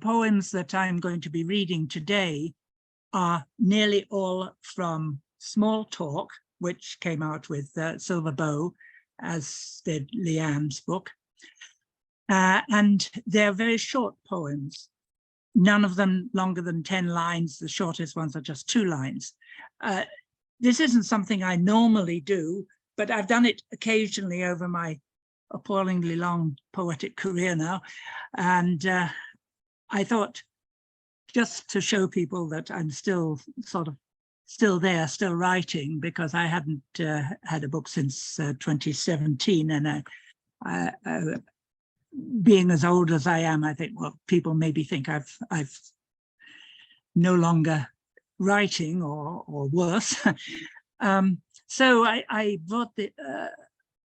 poems that I'm going to be reading today are nearly all from Small Talk, which came out with Silver Bow, as did Leanne's book. And they're very short poems, none of them longer than 10 lines. The shortest ones are just 2 lines. This isn't something I normally do, but I've done it occasionally over my appallingly long poetic career now. And I thought, just to show people that I'm still there, still writing, because I hadn't had a book since 2017. And being as old as I am, I think, well, people maybe think I've no longer writing or worse. So I brought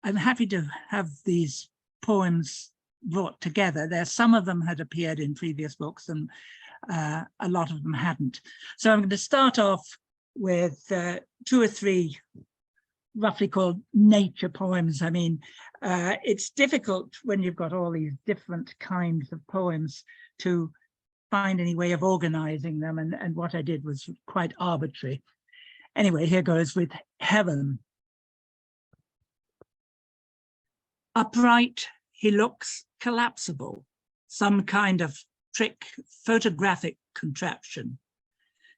I'm happy to have these poems brought together. Some of them had appeared in previous books and a lot of them hadn't. So I'm going to start off with 2 or 3 roughly called nature poems. I mean, it's difficult when you've got all these different kinds of poems to find any way of organizing them, and what I did was quite arbitrary. Anyway, here goes with Heaven. Upright, he looks collapsible, some kind of trick photographic contraption,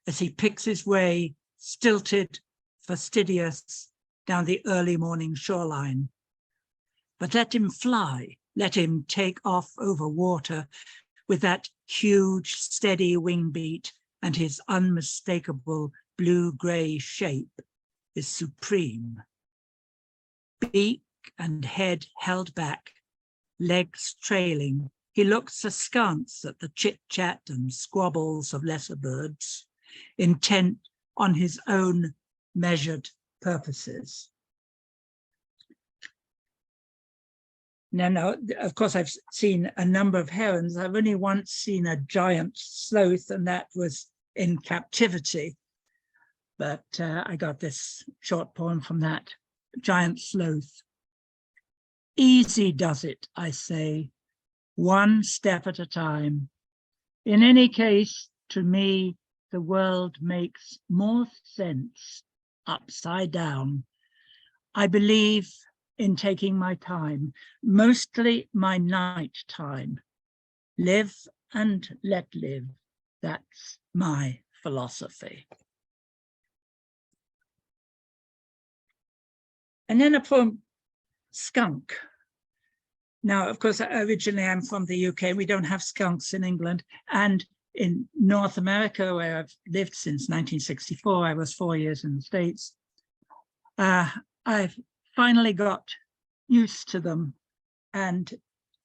as he picks his way, stilted, fastidious, down the early morning shoreline. But let him fly, let him take off over water with that huge, steady wing beat, and his unmistakable blue-gray shape is supreme. Beak and head held back, legs trailing, he looks askance at the chit-chat and squabbles of lesser birds, intent on his own measured purposes. Now, of course, I've seen a number of herons. I've only once seen a giant sloth, and that was in captivity. But I got this short poem from that, Giant Sloth. Easy does it, I say, one step at a time. In any case, to me, the world makes more sense upside down. I believe in taking my time, mostly my night time. Live and let live. That's my philosophy. And then a poem, Skunk. Now, of course, originally I'm from the UK. We don't have skunks in England. And in North America, where I've lived since 1964, I was 4 years in the States. I've finally got used to them, and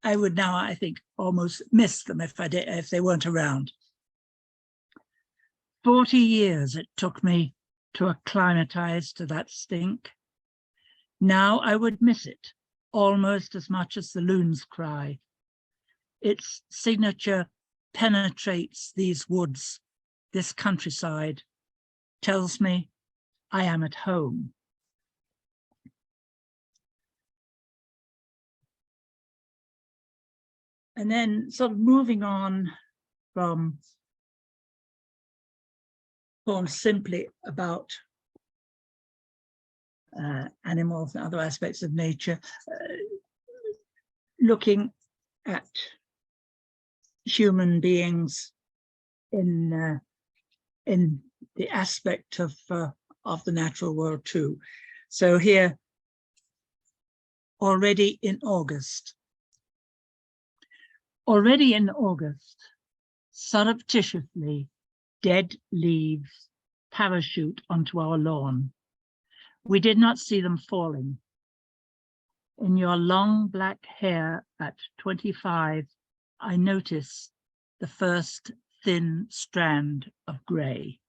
I would now, I think, almost miss them if they weren't around. 40 years it took me to acclimatize to that stink. Now I would miss it almost as much as the loon's cry. Its signature penetrates these woods, this countryside, tells me I am at home. And then sort of moving on from poems simply about animals and other aspects of nature, looking at human beings in the aspect of the natural world too. So here, already in August, surreptitiously, dead leaves parachute onto our lawn. We did not see them falling. In your long black hair at 25, I notice the first thin strand of grey.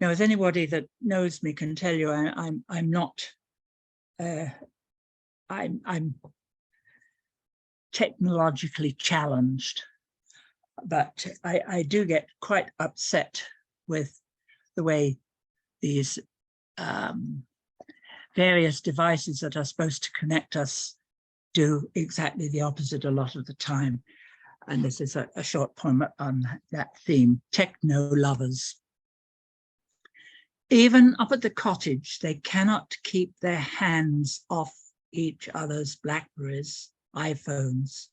Now, as anybody that knows me can tell you, I'm not. I'm technologically challenged, but I do get quite upset with the way these various devices that are supposed to connect us do exactly the opposite a lot of the time. And this is a short poem on that theme, Techno Lovers. Even up at the cottage, they cannot keep their hands off each other's Blackberries, iPhones.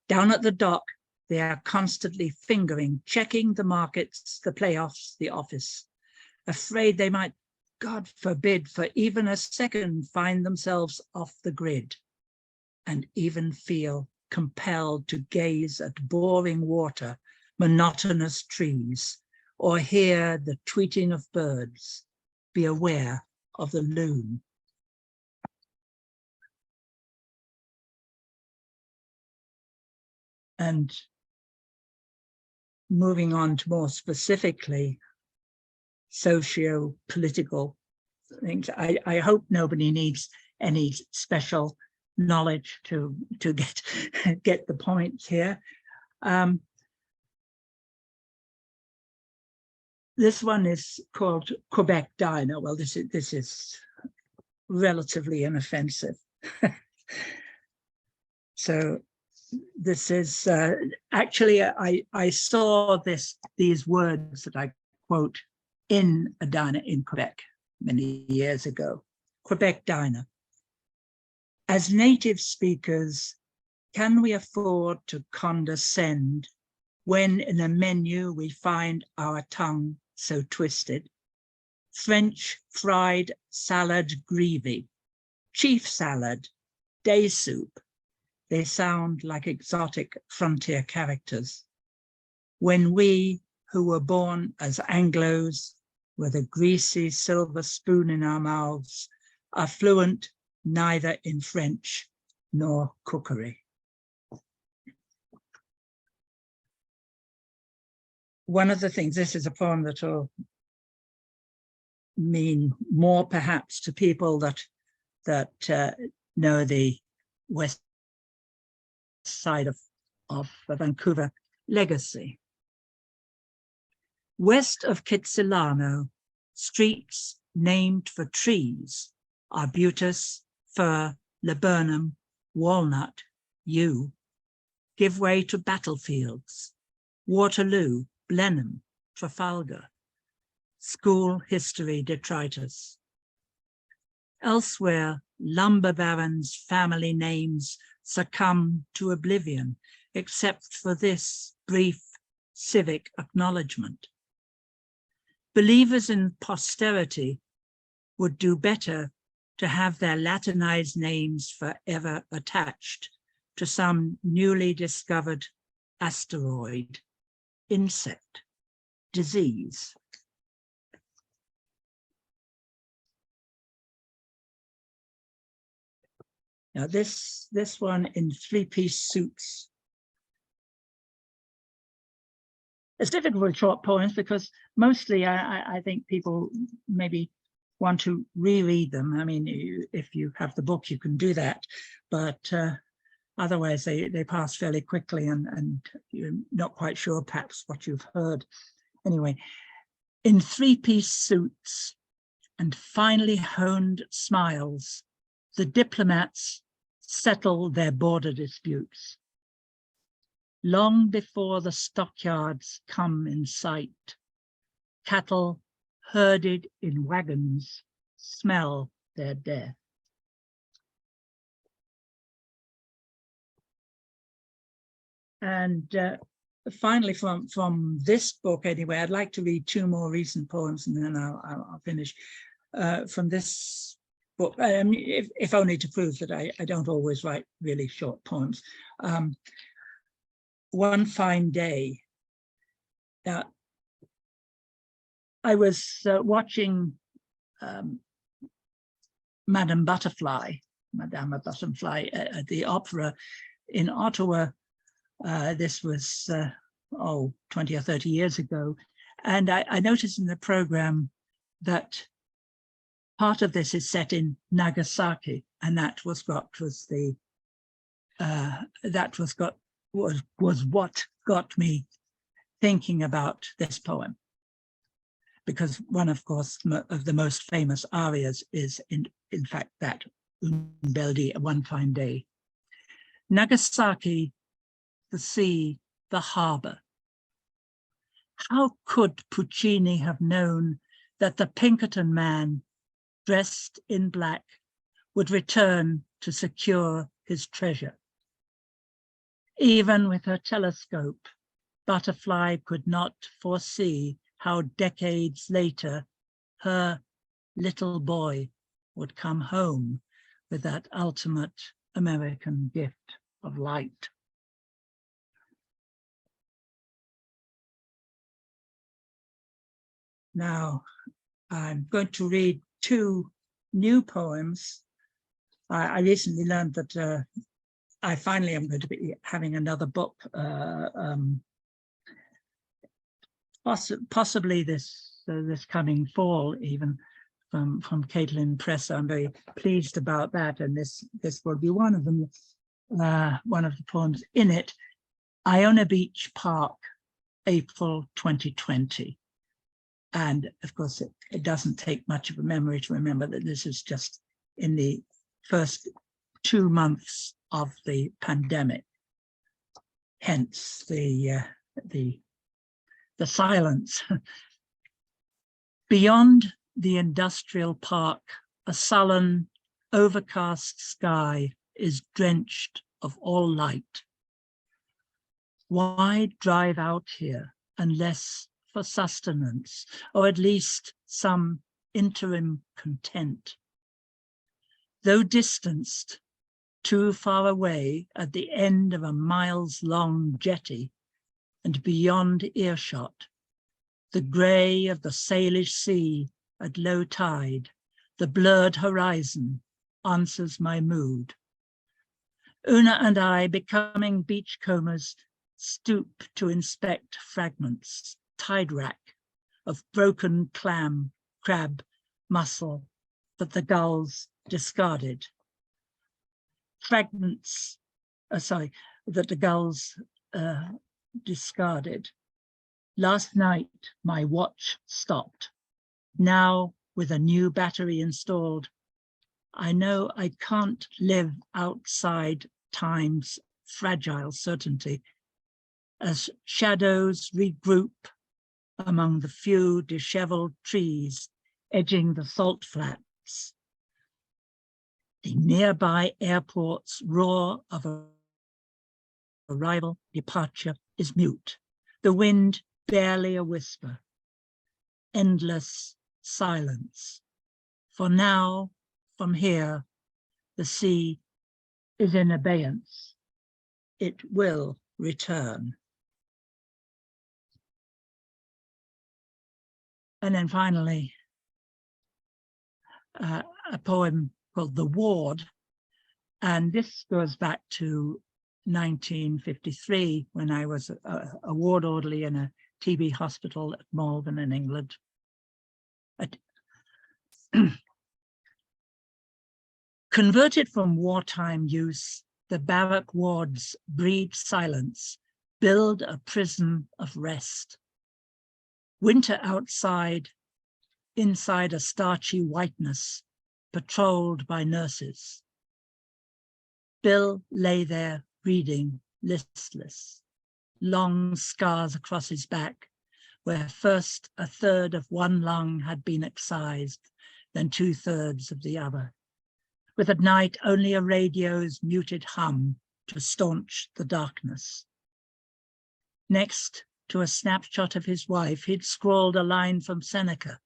Down at the dock, they are constantly fingering, checking the markets, the playoffs, the office, afraid they might, God forbid, for even a second find themselves off the grid, and even feel compelled to gaze at boring water, monotonous trees, or hear the tweeting of birds, be aware of the loon. And moving on to more specifically, socio-political things, I hope nobody needs any special knowledge to get the points here. This one is called Quebec Diner. Well, this is relatively inoffensive. So this is actually I saw these words that I quote in a diner in Quebec many years ago. Quebec Diner. As native speakers, can we afford to condescend when in a menu we find our tongue so twisted? French fried salad gravy, chief salad, day soup. They sound like exotic frontier characters. When we, who were born as Anglos, with a greasy silver spoon in our mouths, are fluent neither in French nor cookery. One of the things, this is a poem that will mean more perhaps to people that know the west side of the Vancouver legacy. West of Kitsilano, streets named for trees, arbutus, fir, laburnum, walnut, yew, give way to battlefields, Waterloo, Blenheim, Trafalgar, school history detritus. Elsewhere, lumber barons' family names succumb to oblivion, except for this brief civic acknowledgement. Believers in posterity would do better to have their Latinized names forever attached to some newly discovered asteroid, insect, disease. Now this one in three-piece suits. It's difficult with short poems because mostly I think people maybe want to reread them. I mean, if you have the book, you can do that, but otherwise they pass fairly quickly and you're not quite sure perhaps what you've heard. Anyway, in three-piece suits and finely honed smiles, the diplomats settle their border disputes. Long before the stockyards come in sight, cattle herded in wagons smell their death. And finally, from this book anyway, I'd like to read two more recent poems and then I'll finish. From this book, if only to prove that I don't always write really short poems. One Fine Day. Now, I was watching Madame Butterfly at the opera in Ottawa. This was 20 or 30 years ago. And I noticed in the program that part of this is set in Nagasaki, and that was what got me thinking about this poem, because one, of course, of the most famous arias is in fact that Un Bel Dia, One Fine Day, Nagasaki, the sea, the harbor. How could Puccini have known that the Pinkerton man, dressed in black, would return to secure his treasure? Even with her telescope, Butterfly could not foresee how decades later her little boy would come home with that ultimate American gift of light. Now, I'm going to read two new poems. I recently learned that I finally am going to be having another book, possibly this coming fall, even from Carleton Press. I'm very pleased about that, and this will be one of them. One of the poems in it, Iona Beach Park, April 2020. And of course, it doesn't take much of a memory to remember that this is just in the first 2 months of the pandemic. Hence the silence. Beyond the industrial park, a sullen, overcast sky is drenched of all light. Why drive out here unless for sustenance, or at least some interim content? Though distanced, too far away at the end of a miles-long jetty and beyond earshot, the grey of the Salish sea at low tide, the blurred horizon, answers my mood. Una and I, becoming beachcombers, stoop to inspect fragments, tide rack of broken crab, mussel that the gulls discarded. Fragments, that the gulls discarded. Last night, my watch stopped. Now, with a new battery installed, I know I can't live outside time's fragile certainty as shadows regroup among the few disheveled trees edging the salt flats. The nearby airport's roar of arrival, departure is mute. The wind barely a whisper. Endless silence. For now, from here, the sea is in abeyance. It will return. And then finally, a poem called The Ward. And this goes back to 1953, when I was a ward orderly in a TB hospital at Malvern in England. Converted from wartime use, the barrack wards breed silence, build a prison of rest. Winter outside, inside a starchy whiteness, patrolled by nurses. Bill lay there reading, listless, long scars across his back, where first a third of one lung had been excised, then 2/3 of the other. With at night only a radio's muted hum to staunch the darkness. Next to a snapshot of his wife, he'd scrawled a line from Seneca.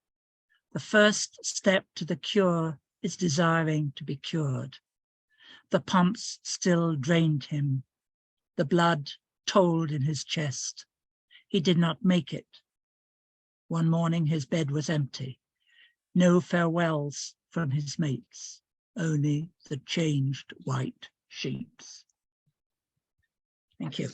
The first step to the cure is desiring to be cured. The pumps still drained him. The blood told in his chest. He did not make it. One morning his bed was empty. No farewells from his mates, only the changed white sheets. Thank you.